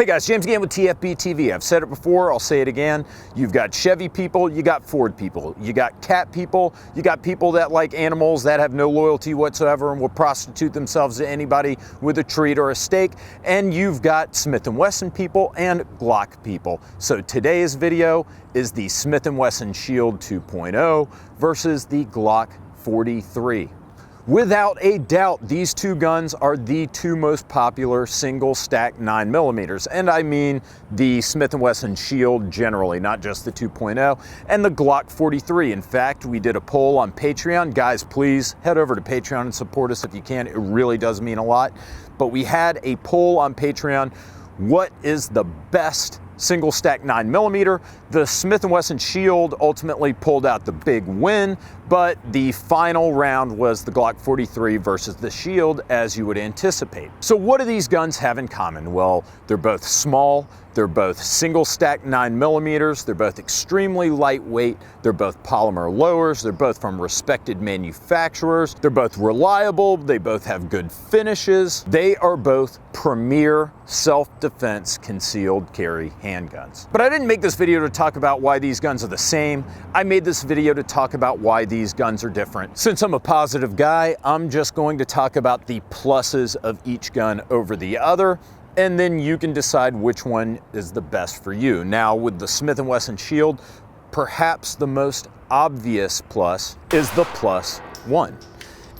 Hey guys, James again with TFBTV. I've said it before, I'll say it again. You've got Chevy people, you got Ford people, you got cat people, you got people that like animals that have no loyalty whatsoever and will prostitute themselves to anybody with a treat or a steak, and you've got Smith & Wesson people and Glock people. So today's video is the Smith & Wesson Shield 2.0 versus the Glock 43. Without a doubt, these two guns are the two most popular single stack 9mm, and I mean the Smith & Wesson Shield generally, not just the 2.0, and the Glock 43. In fact, we did a poll on Patreon. Guys, please head over to Patreon and support us if you can. It really does mean a lot. But we had a poll on Patreon. What is the best single stack 9mm? The Smith & Wesson Shield ultimately pulled out the big win, but the final round was the Glock 43 versus the Shield, as you would anticipate. So what do these guns have in common? Well, they're both small, they're both single stack 9mm, they're both extremely lightweight, they're both polymer lowers, they're both from respected manufacturers, they're both reliable, they both have good finishes, they are both premier self-defense concealed carry handguns. But I didn't make this video to talk about why these guns are the same. I made this video to talk about why these guns are different. Since I'm a positive guy, I'm just going to talk about the pluses of each gun over the other, and then you can decide which one is the best for you. Now, with the Smith & Wesson Shield, perhaps the most obvious plus is the +1.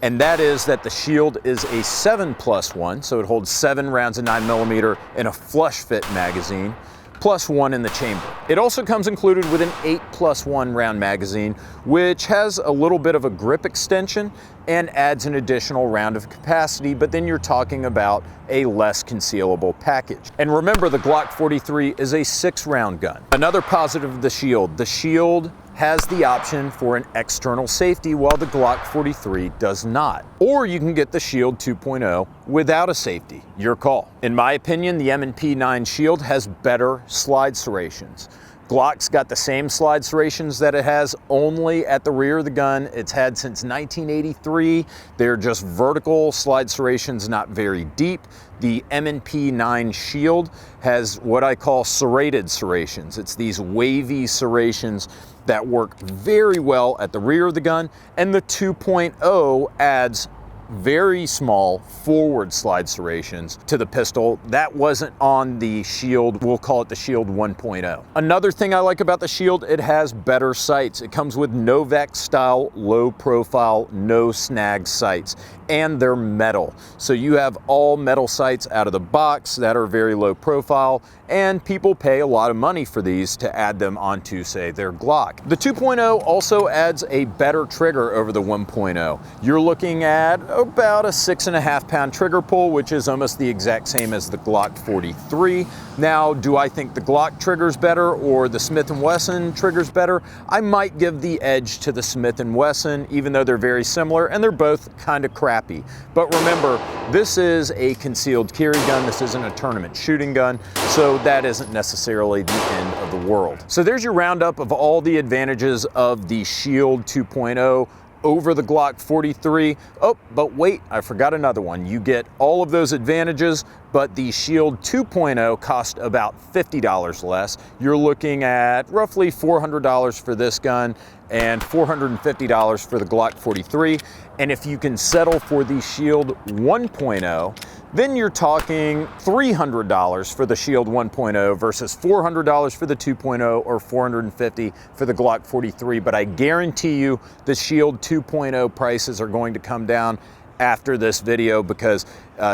And that is that the Shield is a 7+1, so it holds 7 rounds of 9mm in a flush fit magazine, +1 in the chamber. It also comes included with an 8+1 round magazine, which has a little bit of a grip extension and adds an additional round of capacity, but then you're talking about a less concealable package. And remember, the Glock 43 is a 6-round gun. Another positive of the Shield has the option for an external safety, while the Glock 43 does not. Or you can get the Shield 2.0 without a safety, your call. In my opinion, the M&P 9 Shield has better slide serrations. Glock's got the same slide serrations that it has only at the rear of the gun. It's had since 1983. They're just vertical slide serrations, not very deep. The M&P 9 Shield has what I call serrated serrations. It's these wavy serrations that work very well at the rear of the gun, and the 2.0 adds very small forward slide serrations to the pistol. That wasn't on the Shield. We'll call it the Shield 1.0. Another thing I like about the Shield, it has better sights. It comes with Novak style, low profile, no snag sights, and they're metal. So you have all metal sights out of the box that are very low profile, and people pay a lot of money for these to add them onto, say, their Glock. The 2.0 also adds a better trigger over the 1.0. You're looking at about a 6.5 pound trigger pull, which is almost the exact same as the Glock 43. Now, do I think the Glock trigger's better or the Smith & Wesson trigger's better? I might give the edge to the Smith & Wesson, even though they're very similar and they're both kind of crappy. But remember, this is a concealed carry gun. This isn't a tournament shooting gun, so that isn't necessarily the end of the world. So there's your roundup of all the advantages of the Shield 2.0 over the Glock 43. Oh, but wait, I forgot another one. You get all of those advantages, but the Shield 2.0 cost about $50 less. You're looking at roughly $400 for this gun and $450 for the Glock 43. And if you can settle for the Shield 1.0, then you're talking $300 for the Shield 1.0 versus $400 for the 2.0 or $450 for the Glock 43. But I guarantee you the Shield 2.0 prices are going to come down after this video, because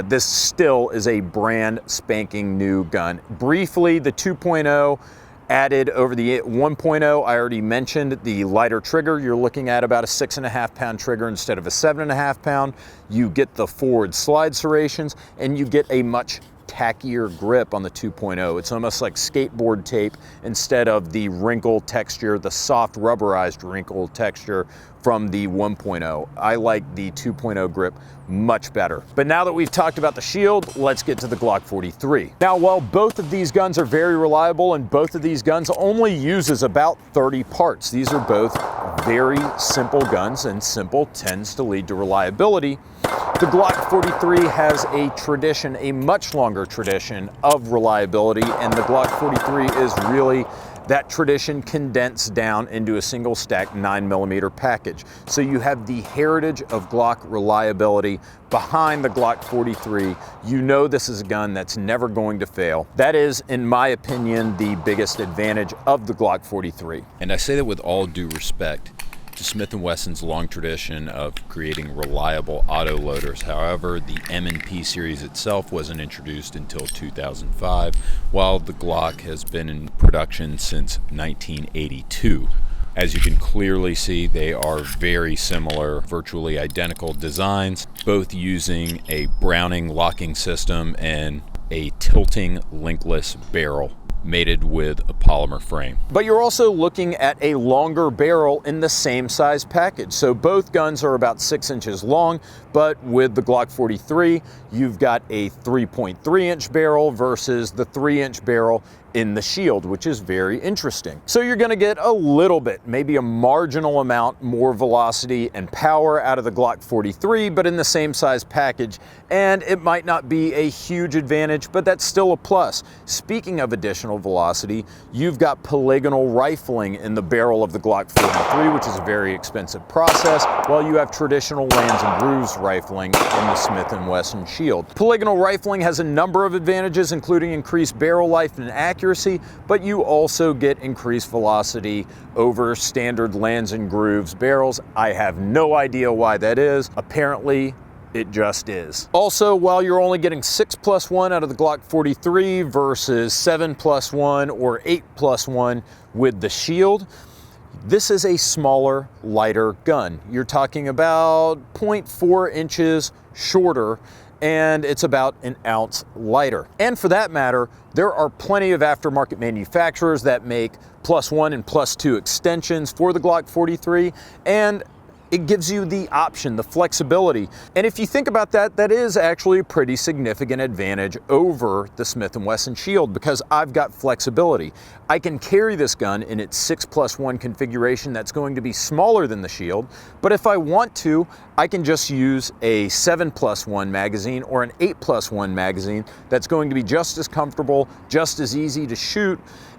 this still is a brand spanking new gun. Briefly, the 2.0 added over the 1.0, I already mentioned the lighter trigger. You're looking at about a 6.5 pound trigger instead of a 7.5 pound. You get the forward slide serrations, and you get a much tackier grip on the 2.0. It's almost like skateboard tape instead of the wrinkle texture, the soft rubberized wrinkle texture from the 1.0. I like the 2.0 grip much better. But now that we've talked about the Shield, let's get to the Glock 43. Now, while both of these guns are very reliable and both of these guns only uses about 30 parts, these are both very simple guns, and simple tends to lead to reliability. The Glock 43 has a tradition, a much longer tradition of reliability, and the Glock 43 is really that tradition condensed down into a single stack 9mm package. So you have the heritage of Glock reliability behind the Glock 43. You know this is a gun that's never going to fail. That is, in my opinion, the biggest advantage of the Glock 43. And I say that with all due respect to Smith & Wesson's long tradition of creating reliable autoloaders. However, the M&P series itself wasn't introduced until 2005, while the Glock has been in production since 1982. As you can clearly see, they are very similar, virtually identical designs, both using a Browning locking system and a tilting linkless barrel mated with a polymer frame. But you're also looking at a longer barrel in the same size package. So both guns are about 6 inches long, but with the Glock 43, you've got a 3.3-inch barrel versus the 3-inch barrel in the Shield, which is very interesting. So you're gonna get a little bit, maybe a marginal amount more velocity and power out of the Glock 43, but in the same size package. And it might not be a huge advantage, but that's still a plus. Speaking of additional velocity, you've got polygonal rifling in the barrel of the Glock 43, which is a very expensive process, while you have traditional lands and grooves rifling in the Smith & Wesson Shield. Polygonal rifling has a number of advantages, including increased barrel life and accuracy, but you also get increased velocity over standard lands and grooves barrels. I have no idea why that is. Apparently, it just is. Also, while you're only getting 6+1 out of the Glock 43 versus 7+1 or 8+1 with the Shield, this is a smaller, lighter gun. You're talking about 0.4 inches shorter, and it's about an ounce lighter. And for that matter, there are plenty of aftermarket manufacturers that make +1 and +2 extensions for the Glock 43, and it gives you the option, the flexibility. And if you think about that, that is actually a pretty significant advantage over the Smith & Wesson Shield, because I've got flexibility. I can carry this gun in its 6+1 configuration that's going to be smaller than the Shield, but if I want to, I can just use a 7+1 magazine or an 8+1 magazine that's going to be just as comfortable, just as easy to shoot,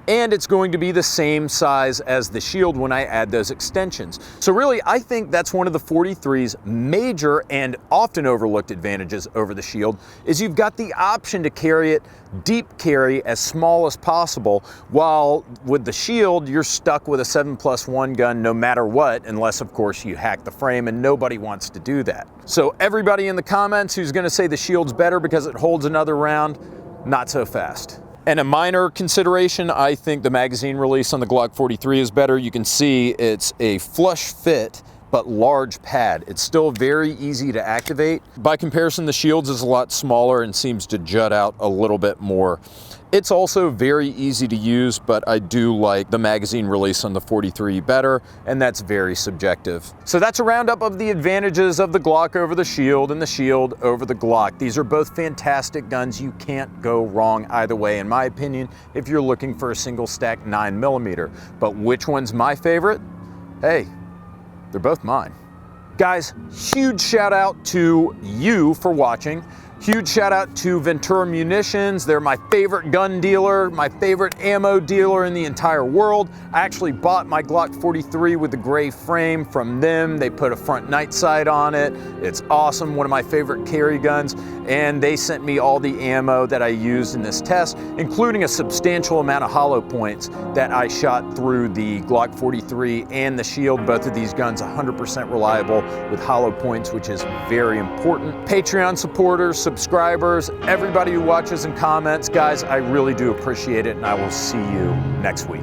and it's going to be the same size as the Shield when I add those extensions. So really, I think that's one of the 43's major and often overlooked advantages over the Shield, is you've got the option to carry it deep carry as small as possible, while with the Shield, you're stuck with a 7+1 gun no matter what, unless of course you hack the frame, and nobody wants to do that. So everybody in the comments who's gonna say the Shield's better because it holds another round, not so fast. And a minor consideration, I think the magazine release on the Glock 43 is better. You can see it's a flush fit, but large pad. It's still very easy to activate. By comparison, the Shield's is a lot smaller and seems to jut out a little bit more. It's also very easy to use, but I do like the magazine release on the 43 better, and that's very subjective. So that's a roundup of the advantages of the Glock over the Shield and the Shield over the Glock. These are both fantastic guns. You can't go wrong either way, in my opinion, if you're looking for a single stack 9mm. But which one's my favorite? Hey, they're both mine. Guys, huge shout out to you for watching. Huge shout out to Ventura Munitions. They're my favorite gun dealer, my favorite ammo dealer in the entire world. I actually bought my Glock 43 with the gray frame from them. They put a front night sight on it. It's awesome, one of my favorite carry guns. And they sent me all the ammo that I used in this test, including a substantial amount of hollow points that I shot through the Glock 43 and the Shield. Both of these guns 100% reliable with hollow points, which is very important. Patreon supporters, subscribers, everybody who watches and comments, guys, I really do appreciate it, and I will see you next week.